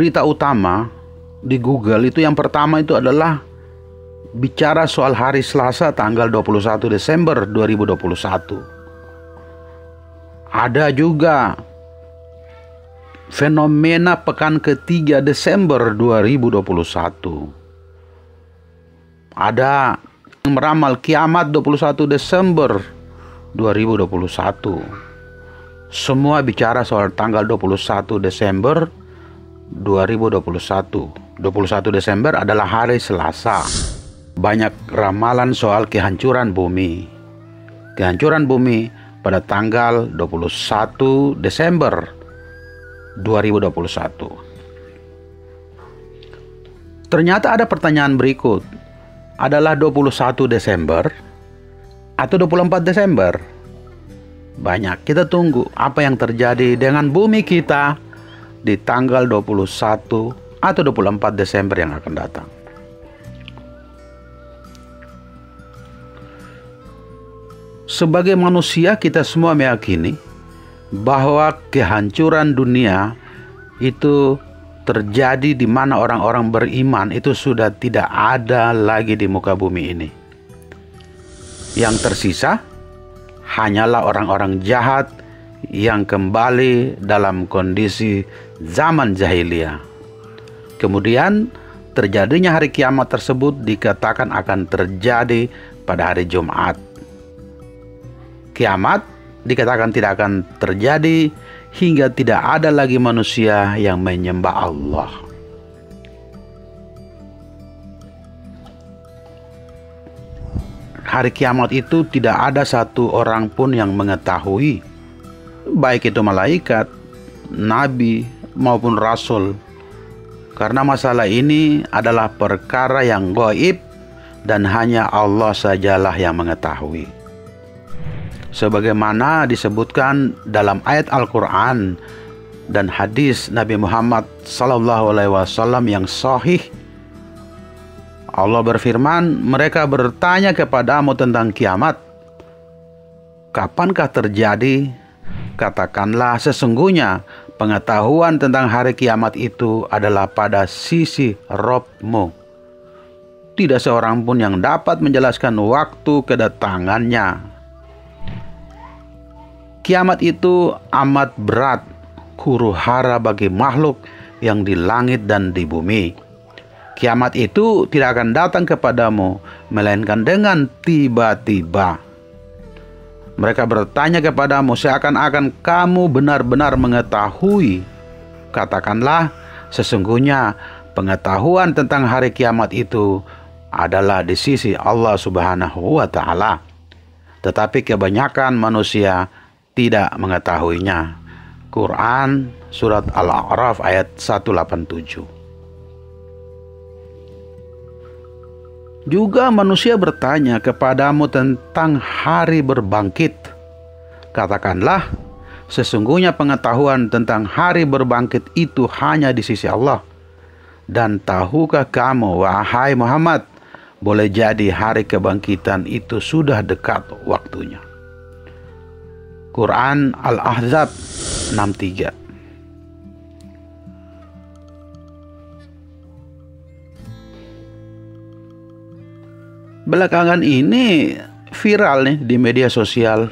berita utama di Google itu yang pertama itu adalah bicara soal hari Selasa tanggal 21 Desember 2021. Ada juga fenomena pekan ketiga Desember 2021. Ada yang meramal kiamat 21 Desember 2021. Semua bicara soal tanggal 21 Desember 2021. 21 Desember adalah hari Selasa. Banyak ramalan soal kehancuran bumi. Kehancuran bumi pada tanggal 21 Desember 2021. Ternyata ada pertanyaan berikut. Adalah 21 Desember atau 24 Desember? Banyak. Kita tunggu apa yang terjadi dengan bumi kita di tanggal 21 atau 24 Desember yang akan datang. Sebagai manusia kita semua meyakini bahwa kehancuran dunia itu terjadi di mana orang-orang beriman itu sudah tidak ada lagi di muka bumi ini. Yang tersisa hanyalah orang-orang jahat yang kembali dalam kondisi zaman jahiliyah. Kemudian terjadinya hari kiamat tersebut dikatakan akan terjadi pada hari Jumat. Kiamat dikatakan tidak akan terjadi hingga tidak ada lagi manusia yang menyembah Allah. Hari kiamat itu tidak ada satu orang pun yang mengetahui, baik itu malaikat, nabi maupun rasul. Karena masalah ini adalah perkara yang gaib dan hanya Allah sajalah yang mengetahui. Sebagaimana disebutkan dalam ayat Al-Quran dan hadis Nabi Muhammad SAW yang sahih, Allah berfirman, mereka bertanya kepadamu tentang kiamat, kapankah terjadi? Katakanlah, sesungguhnya pengetahuan tentang hari kiamat itu adalah pada sisi Rabb-Mu. Tidak seorang pun yang dapat menjelaskan waktu kedatangannya. Kiamat itu amat berat, huru-hara bagi makhluk yang di langit dan di bumi. Kiamat itu tidak akan datang kepadamu, melainkan dengan tiba-tiba. Mereka bertanya kepadamu seakan-akan kamu benar-benar mengetahui. Katakanlah, sesungguhnya pengetahuan tentang hari kiamat itu adalah di sisi Allah Subhanahu wa Ta'ala. Tetapi kebanyakan manusia tidak mengetahuinya. Quran surat Al-A'raf ayat 187. Juga manusia bertanya kepadamu tentang hari berbangkit. Katakanlah, sesungguhnya pengetahuan tentang hari berbangkit itu hanya di sisi Allah. Dan tahukah kamu, wahai Muhammad, boleh jadi hari kebangkitan itu sudah dekat waktunya. Quran Al-Ahzab 63. Belakangan ini viral nih di media sosial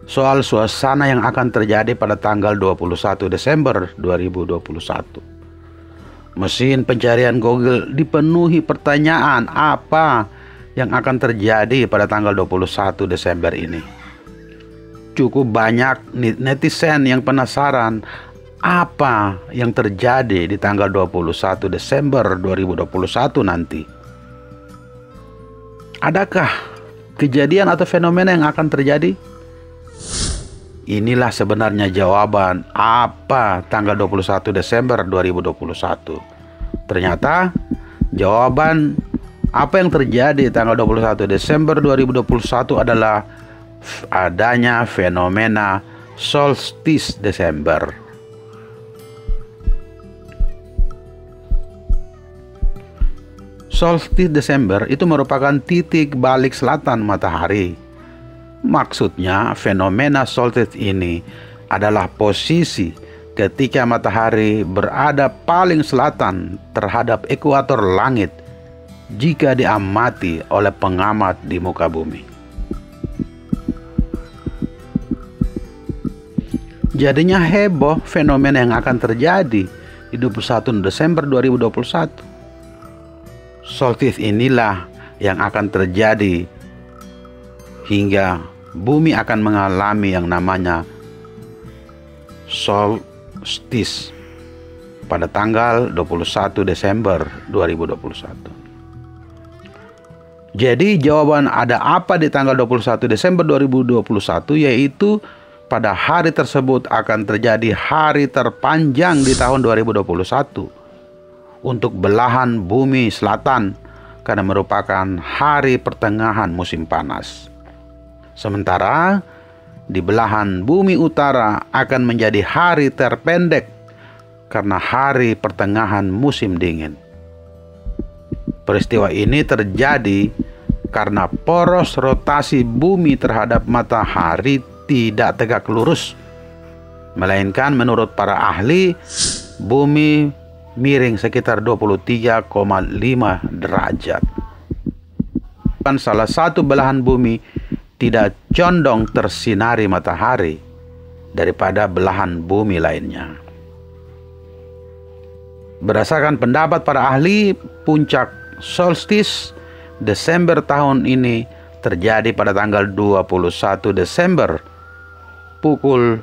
soal suasana yang akan terjadi pada tanggal 21 Desember 2021. Mesin pencarian Google dipenuhi pertanyaan apa yang akan terjadi pada tanggal 21 Desember ini. Cukup banyak netizen yang penasaran apa yang terjadi di tanggal 21 Desember 2021 nanti. Adakah kejadian atau fenomena yang akan terjadi? Inilah sebenarnya jawaban apa tanggal 21 Desember 2021. Ternyata jawaban apa yang terjadi tanggal 21 Desember 2021 adalah adanya fenomena solstice Desember. Solstice Desember itu merupakan titik balik selatan matahari. Maksudnya fenomena solstice ini adalah posisi ketika matahari berada paling selatan terhadap ekuator langit jika diamati oleh pengamat di muka bumi. Jadinya heboh fenomena yang akan terjadi di 21 Desember 2021. Solstice inilah yang akan terjadi hingga bumi akan mengalami yang namanya solstice pada tanggal 21 Desember 2021. Jadi jawaban ada apa di tanggal 21 Desember 2021 yaitu pada hari tersebut akan terjadi hari terpanjang di tahun 2021 untuk belahan bumi selatan karena merupakan hari pertengahan musim panas. Sementara di belahan bumi utara akan menjadi hari terpendek karena hari pertengahan musim dingin. Peristiwa ini terjadi karena poros rotasi bumi terhadap matahari tidak tegak lurus, melainkan menurut para ahli, bumi miring sekitar 23,5 derajat. Salah satu belahan bumi tidak condong tersinari matahari daripada belahan bumi lainnya. Berdasarkan pendapat para ahli, puncak solstice Desember tahun ini terjadi pada tanggal 21 Desember pukul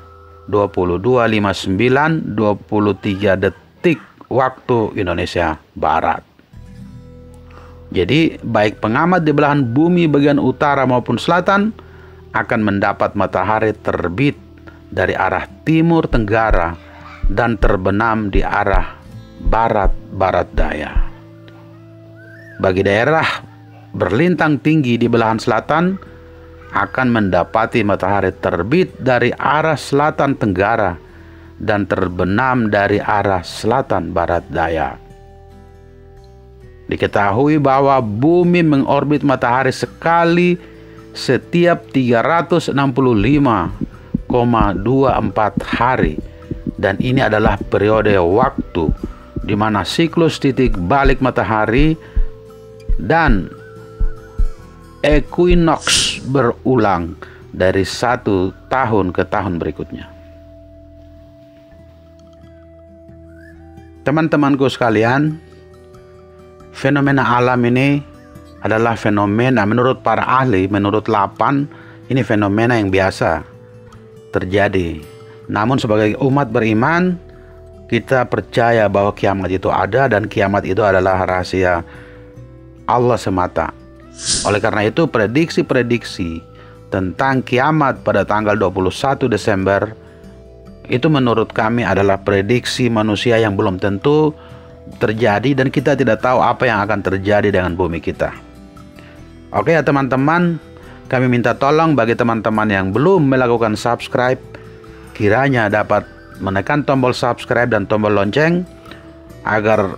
22.59 23 detik waktu Indonesia Barat. Jadi baik pengamat di belahan bumi bagian utara maupun selatan akan mendapat matahari terbit dari arah timur tenggara dan terbenam di arah barat daya. Bagi daerah berlintang tinggi di belahan selatan akan mendapati matahari terbit dari arah selatan tenggara dan terbenam dari arah selatan barat daya. Diketahui bahwa bumi mengorbit matahari sekali setiap 365,24 hari, dan ini adalah periode waktu di mana siklus titik balik matahari dan equinox berulang dari satu tahun ke tahun berikutnya. Teman-temanku sekalian, fenomena alam ini adalah fenomena menurut para ahli, menurut 8, ini fenomena yang biasa terjadi. Namun sebagai umat beriman, kita percaya bahwa kiamat itu ada dan kiamat itu adalah rahasia Allah semata. Oleh karena itu, prediksi-prediksi tentang kiamat pada tanggal 21 Desember itu menurut kami adalah prediksi manusia yang belum tentu terjadi, dan kita tidak tahu apa yang akan terjadi dengan bumi kita. Oke ya teman-teman, kami minta tolong bagi teman-teman yang belum melakukan subscribe, kiranya dapat menekan tombol subscribe dan tombol lonceng agar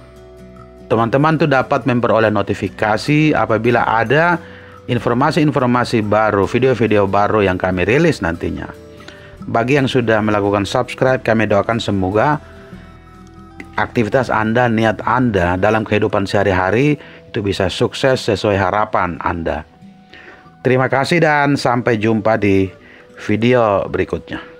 teman-teman tuh dapat memperoleh notifikasi apabila ada informasi-informasi baru, video-video baru yang kami rilis nantinya. Bagi yang sudah melakukan subscribe, kami doakan semoga aktivitas Anda, niat Anda dalam kehidupan sehari-hari itu bisa sukses sesuai harapan Anda. Terima kasih dan sampai jumpa di video berikutnya.